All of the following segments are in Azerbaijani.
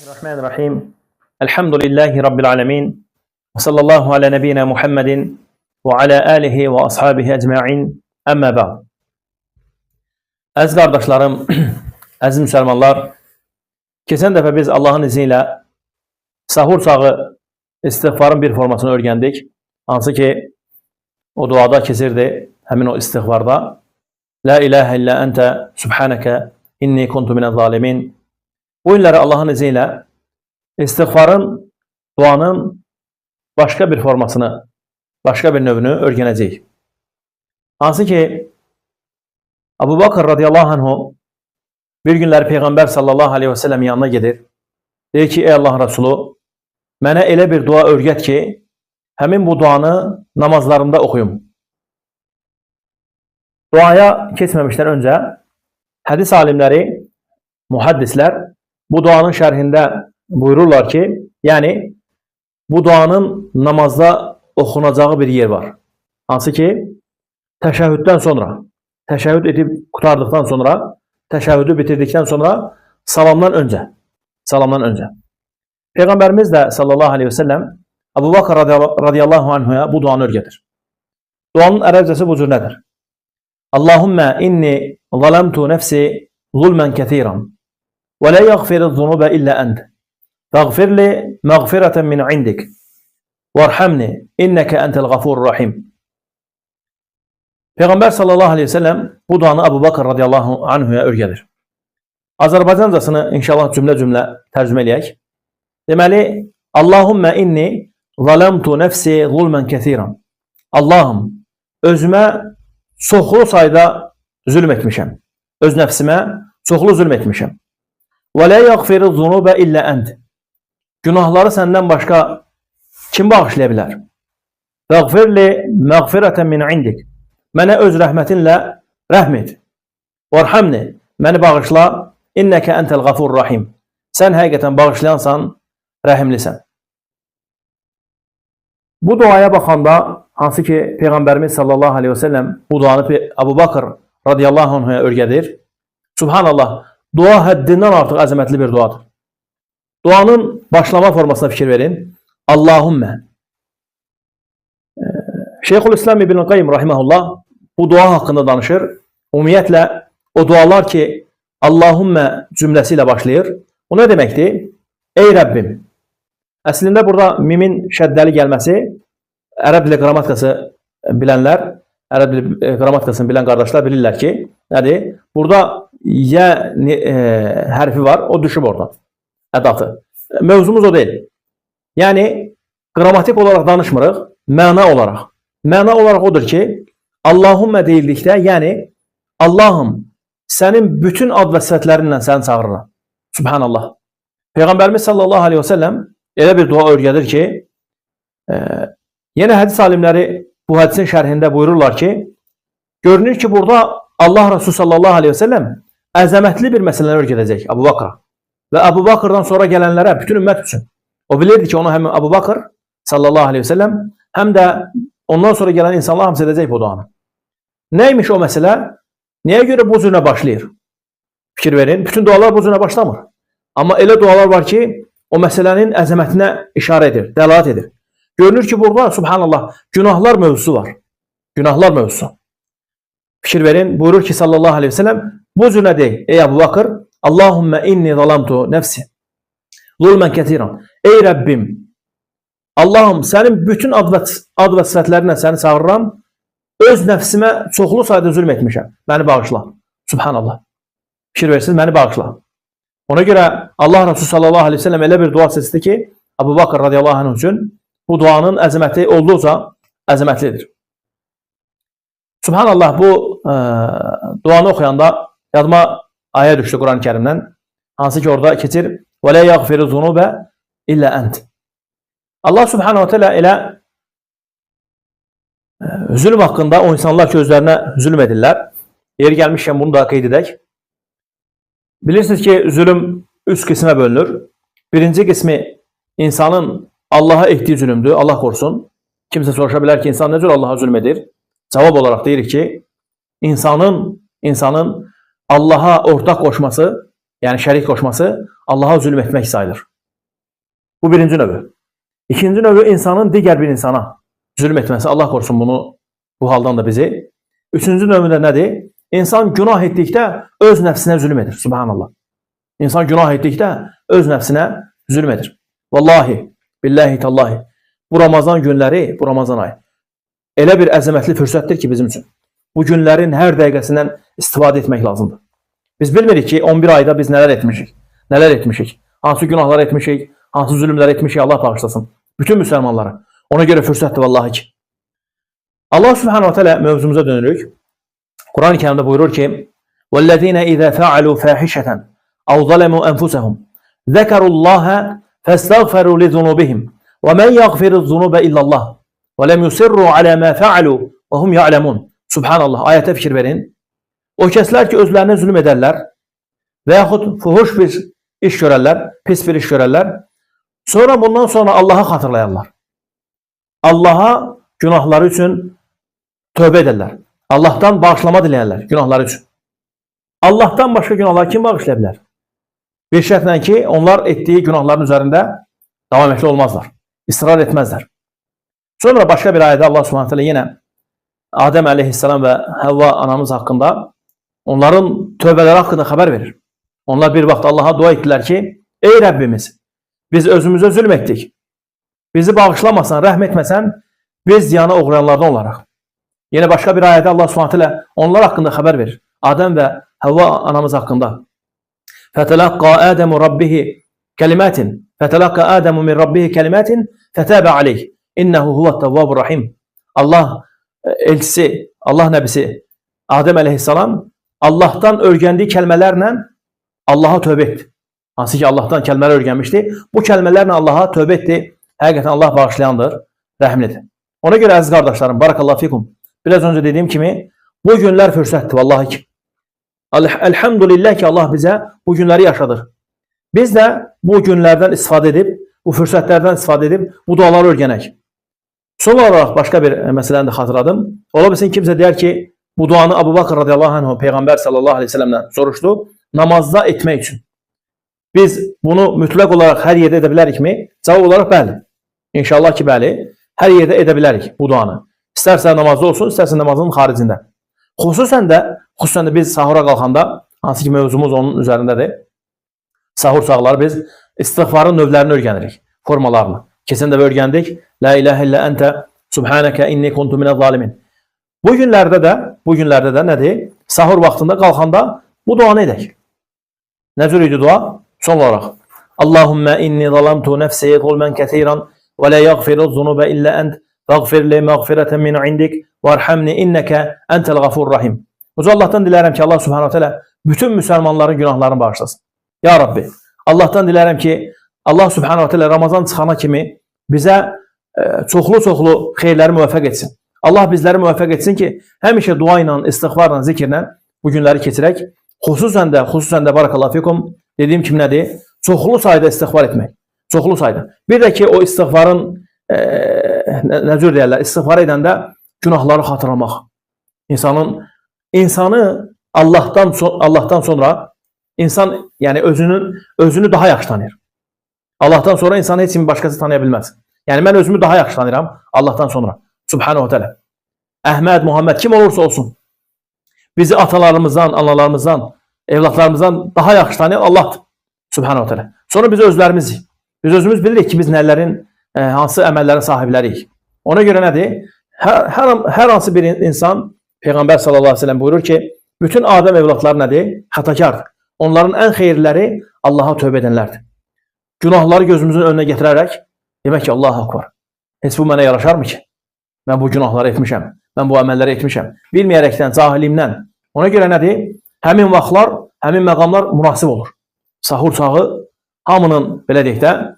Bismillahirrahmanirrahim. Elhamdülillahi Rabbil alemin. Ve sallallahu ala nebina Muhammedin ve ala alihi ve ashabihi ecma'in. Əmmə ba'd. Əziz qardaşlarım, əziz müsəlmanlar, keçən dəfə biz Allahın izni ilə sahur çağı istiğfarın bir formasını öyrəndik. Hansı ki, o duada keçirdi, həmin o istiğfarda. La ilahe illa ente subhaneke inni kuntu minel zalimin. Bu günləri Allahın izni ilə istiğfarın, duanın başqa bir formasını, başqa bir növünü öyrənəcəyik. Hansı ki, Abu Bakr radiyallahu anhu bir günləri Peyğəmbər sallallahu aleyhi ve sellem yanına gedir. Deyir ki, ey Allah Resulü, mənə elə bir dua öyrət ki, həmin bu duanı namazlarımda oxuyum. Duaya keçməmişdən öncə hədis alimləri, muhaddislər bu duanın şərhində buyururlar ki, yəni bu duanın namazda oxunacağı bir yer var. Hansı ki, təşəhhüddən sonra, təşəhhüd edib qutardıqdan sonra, təşəhhüdü bitirdikdən sonra salamdan öncə. Peyğəmbərimiz də sallallahu aleyhi ve sellem Abu Bakr radiyallahu anhuya bu duanı öyrədir. Duanın ərəbcəsi bu cür nədir? Allahümme inni zalamtu nefsi zulmen kethiran ve la yaghfiru zunuba illa ent. Faghfir li maghfiratan min indik. Varhamni inneke entel gafurur rahim. Peyğəmbər sallallahu aleyhi ve sellem bu duanı Abu Bakr radiyallahu anhuya öyrədir. Azərbaycancasını inşallah cümlə tərcümə eləyək. Deməli, Allahümme inni zalamtu nefsi zulmen kethiran. Allahım, özümə çoxlu sayda zülm etmişəm. Öz nəfsimə çoxlu zülm etmişəm. Və la yaghfiru zunuba illa ent. Günahları səndən başqa kim bağışlaya bilər? Faghfir li maghfiratan min indik. Mənə öz rəhmətinlə rəhm et. Varhamni, məni bağışla. İnneke entel gafurur rahim. Sən həqiqətən bağışlayansan, rəhimlisən. Bu duaya baxanda, hansı ki Peyğəmbərimiz sallallahu aleyhi ve sellem bu duanı Abu Bakr radiyallahu anhuya öyrədir. Subhanallah, dua həddindən artıq əzəmətli bir duadır. Duanın başlama formasına fikir verin. Allahümme. Şeyhülislam İbn Qayyim rahimehullah bu dua haqqında danışır. Ümumiyyətlə, o dualar ki Allahümme cümləsi ilə başlayır. O nə deməkdir? Ey Rəbbim. Əslində burada mimin şəddəli gəlməsi, ərəb dili qrammatikası bilənlər, ərəb dili qrammatikasını bilən qardaşlar bilirlər ki, nədir? Burada yə hərfi var, o düşüb oradan, ədatı. Mövzumuz o deyil. Yəni, qrammatik olaraq danışmırıq, məna olaraq. Məna olaraq odur ki, Allahümme deyildikdə, yəni, Allahım, sənin bütün ad və sifətlərinlə səni çağırıram. Subhanallah. Peyğəmbərimiz sallallahu aleyhi ve sellem elə bir dua öyrədir ki, yenə hədis alimləri bu hədisin şərhində buyururlar ki, görünür ki, burada Allah Resulü sallallahu aleyhi ve sellem əzəmətli bir məsələni öyrədəcək Abu Bakra. Və Abu Bakrdan sonra gələnlərə, bütün ümmət üçün. O bilirdi ki, onu həm Abu Bakr sallallahu aleyhi ve sellem, həm də ondan sonra gələn insanlar hamısı edəcək bu duanı. Neymiş o məsələ? Niyə görə bu cürünə başlayır? Fikir verin, bütün dualar bu cürünə başlamır. Amma elə dualar var ki, o məsələnin əzəmətinə işarə edir, dəlalət edir. Görünür ki, burada, subhanallah, günahlar mövzusu var. Günahlar mövzusu. Fikir verin, buyurur ki, sallallahu aleyhi ve sellem, bu cürünə deyil, ey Abu Bakr, Allahümme inni zalamtu nefsi, zulmen ketiran. Ey Rəbbim, Allahım, sənin bütün ad və sifətlərinlə səni çağırıram, öz nəfsimə çoxlu sayda zülm etmişəm. Məni bağışla. Subhanallah. Fikir versiniz, məni bağışla. Ona görə Allah Resulü sallallahu aleyhi ve sellem elə bir dua seçdi ki, Abu Bakr radiyallahu anh üçün bu duanın əzəməti olduqca əzəmətlidir. Subhanallah, bu duanı oxuyanda yadıma ayə düşdü Quran-ı Kərimdən. Hansı ki orada keçir və la yaghfiru zunubə illə ent. Allah subhanahu teala elə zülm haqqında o insanlar ki özlərinə zülm edirlər. Yeri gəlmişkən bunu da qeyd edək. Bilirsiniz ki, zülm üç qismə bölünür. Birinci qismi insanın Allah'a etdiyi zülümdür. Allah korusun. Kimsə soruşa bilər ki, insan necə Allah'a zülm edir? Cavab olaraq deyirik ki, insanın Allah'a ortaq qoşması, yəni şərik qoşması Allah'a zülm etmək sayılır. Bu birinci növü. İkinci növü insanın digər bir insana zülm etməsi. Allah korusun bu haldan da bizi. Üçüncü növü də nədir? İnsan günah etdikdə öz nəfsinə zülm edir. Subhanallah. İnsan günah etdikdə öz nəfsinə zülm edir. Vallahi, billahi, tallahi. Bu Ramazan günləri, bu Ramazan ayı elə bir əzəmətli fürsətdir ki bizim üçün. Bu günlərin hər dəqiqəsindən istifadə etmək lazımdır. Biz bilmirik ki 11 ayda biz nələr etmişik. Nələr etmişik. Hansı günahlar etmişik, hansı zülmlər etmişik, Allah bağışlasın. Bütün müsəlmanlara. Ona görə fürsətdir vallahi ki. Allah subhanahu wa ta'ala mövzumuza dönürük. Kur'an-ı Kerim'de buyurur ki: وَالَّذ۪ينَ اِذَا فَعَلُوا فَاحِشَةً اَوْ ظَلَمُوا أَنْفُسَهُمْ ذَكَرُوا اللّٰهَ فَاسْتَغْفَرُوا لِذُنُوبِهِمْ وَمَنْ يَغْفِرُ الذُّنُوبَ اِلَّا اللّٰهِ وَلَمْ يُسِرُّوا عَلَى مَا فَعَلُوا وَهُمْ يَعْلَمُونَ. Subhanallah. Ayete fikir verin. O kəslər ki özlerine zulüm ederler və yaxud fuhuş bir iş görərlər, pis bir iş görərlər. Sonra bundan sonra Allah'a xatırlayarlar. Allah'a günahları üçün tövbə ederler. Allah'tan bağışlama diləyərlər günahları üçün. Allah'tan başka günahlar kim bağışlaya bilər? Bir şərtlə ki onlar ettiği günahların üzerinde devam etli olmazlar. İsrar etmezler. Sonra başka bir ayette Allah subhanahu teala yine Adem aleyhisselam ve Havva anamız hakkında onların tövbeleri hakkında haber verir. Onlar bir vaxt Allah'a dua ettiler ki: ey Rabbimiz, biz özümüze zulmettik. Bizi bağışlamasan, rahmetmesen biz ziyana uğrayanlardan olarak. Yine başka bir ayette Allah subhanahu teala onlar hakkında haber verir. Adem ve Havva anamız hakkında. فَتَلَقَّى آدَمُ رَبِّهِ كَلِمَاتٍ فَتَلَقَّى آدَمُ مِنْ رَبِّهِ كَلِمَاتٍ فَتَابَ عَلَيْهِ إِنَّهُ هُوَ التَّوَّابُ الرَّحِيمُ. Allah elçisi, Allah nebisi Adem aleyhisselam Allah'tan öğrendiği kelimelerle Allah'a tövbe etti. Hansı ki Allah'tan kelimeler öğrenmişti. Bu kelimelerle Allah'a tövbe etti. Hakikaten Allah bağışlayandır, rəhimlidir. Ona göre aziz kardeşlerim, barakallahu fikum. Biraz önce dediğim kimi bu günler fırsatdır vallahi ki. Elhamdülillah ki Allah bize bu günleri yaşadır. Biz de bu günlerden istifade edip, bu fırsatlardan istifade edip bu duaları öğrenek. Son olarak başka bir meseleni de hatırladım. Olabilsin kimse der ki bu duanı Abu Bakr radıyallahu anh Peygamber sallallahu aleyhi ve sellem'den soruştu. Namazda etmek için. Biz bunu mütlak olarak her yerde edebilerik mi? Cevap olarak bəli. İnşallah ki bəli. Her yerde edebilerik bu duanı. İsterse namazda olsun, isterse namazın haricinde. Xüsusən də biz sahura qalxanda, hansı ki mövzumuz onun üzərindedir. Sahur sağları biz istiğfarın növlərini öyrənirik, formalarını. Keçən dəfə öyrəndik. La ilahe illa ente subhaneke inni kuntu minez zalimin. Bu günlerde de nedir? Sahur vaxtında qalxanda bu duanı edək. Ne cür idi dua? Son olarak. Allahümme inni zalamtu nefsi zulmen kesiran ve la yaghfiru zunuba illa ent faghfir li mağfireten min indik varhamni inneke entel gafur rahim. Uca Allah'tan dilerim ki Allah subhanahu teala bütün Müslümanların günahlarını bağışlasın. Ya Rabbi, Allah'tan dilerim ki Allah subhanahu teala Ramazan çıxana kimi bize çoxlu xeyirləri müvəffəq etsin. Allah bizleri müvəffəq etsin ki həmişə dua ilə, istiğfarla, zikirlə bu günləri keçirək. Xüsusən də barakallahu fikum dediğim kimi nədir? Çoxlu sayda istiğfar etmək. Çoxlu sayda. Bir də ki o istiğfarın nə cür deyərlər? İstiğfar edəndə günahları xatırlamaq. İnsanı Allah'tan sonra insan yani özünü daha yaxşı tanıyır. Allah'tan sonra insanı heç kim başkası tanıyabilmez. Yani ben özümü daha yaxşı tanıyıram Allah'tan sonra. Subhanahu teala. Ahmet, Muhammed kim olursa olsun. Bizi atalarımızdan, analarımızdan, evlatlarımızdan daha yaxşı tanıyan Allah'tır. Subhanahu teala. Sonra biz özümüz bilirik ki biz nələrin, hansı əməllərin sahibləriyik. Ona göre nədir? Hər hansı bir insan, Peygamber sallallahu aleyhi ve sellem buyurur ki, bütün Adem evlatları nədir? Xatakardır. Onların en xeyirləri Allah'a tövbə edənlərdir. Günahları gözümüzün önüne getirerek, demek ki Allahu akbar. Heç bu mənə yaraşar mı ki? Ben bu günahları etmişəm. Ben bu əməlləri etmişəm. Bilməyərəkdən, cahilimdən. Ona göre nədir? Həmin vaxtlar, həmin məqamlar münasib olur. Sahur çağı hamının belə deyək də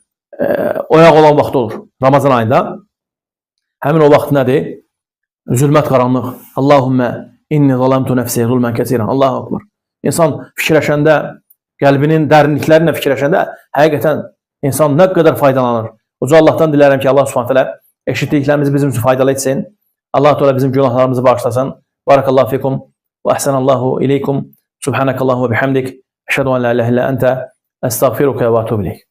oyaq olan vaxt olur. Ramazan ayında. Həmin o vaxt nədir? Zülmət qaranlıq. Allahümme inni zalamtu nefsi zulmen kesiran. Allahu akbar. İnsan fikirləşəndə, qəlbinin dərinliklərinə fikirləşəndə həqiqətən insan nə qədər faydalanır. Uca Allah'tan dilərim ki Allah subhanahu teala eşitdiklərimizi bizim üçün faydalı etsin. Allah Teala bizim günahlarımızı bağışlasın. Barakallahu fikum ve ahsanallahu ileykum. Subhanakallahu ve bihamdik. Eşhedü en la ilahe illa ente estağfiruke ve etûbü ileyk.